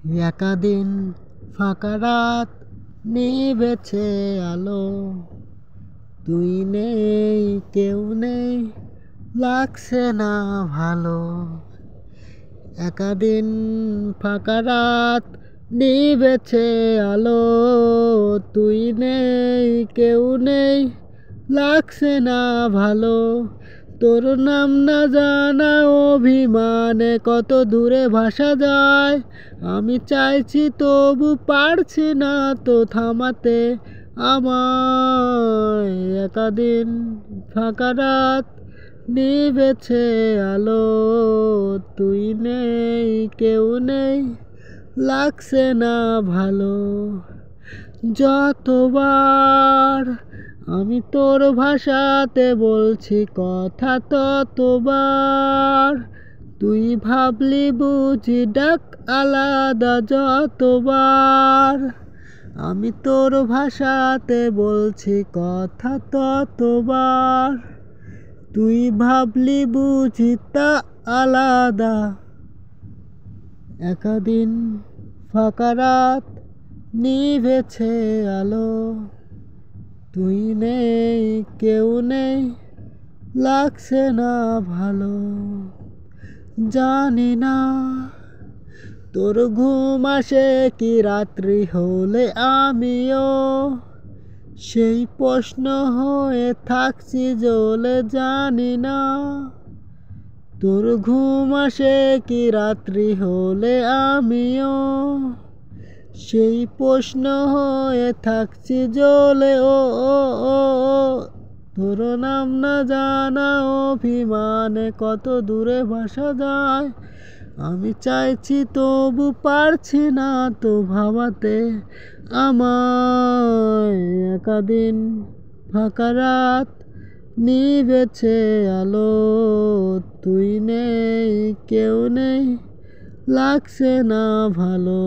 একা দিন ফাঁকা রাত নিভেছে আলো, তুই নেই কেউ নেই লাগছে না ভালো। একা দিন ফাঁকা রাত নিভেছে আলো, তুই নেই কেউ নেই লাগছে না ভালো। তোর নাম না জানা অভিমানে কত দূরে ভাসা যায়, আমি চাইছি তবু পারছি না তো থামাতে আমায়। একা দিন ফাঁকা রাত নিভেছে আলো, তুই নেই কেউ নেই লাগছে না ভালো। যতবার আমি তোর ভাষাতে বলছি কথা, ততবার তুই ভাবলি বুঝি ডাক আলাদা। যতবার আমি তোর ভাষাতে বলছি কথা, ততবার তুই ভাবলি বুঝি তা আলাদা। একা দিন ফাঁকা রাত নিভেছে আলো, তুই নেই কেউ নেই লাগছে না ভালো। জানি না তোর ঘুম আসে কি রাত্রি হলে, আমিও সেই প্রশ্ন হয়ে থাকছি জ্বলে। জানি না তোর ঘুম আসে কি রাত্রি হলে, আমিও সেই প্রশ্ন হয়ে থাকছি জ্বলে। ও ও ও ও তোর নাম না জানা অভিমানে কত দূরে ভাসা যায়, আমি চাইছি তবু পারছি না তো ভাবাতে আমায়। একা দিন ফাঁকা রাত নিভেছে আলো, তুই নেই কেউ নেই লাগছে না ভালো।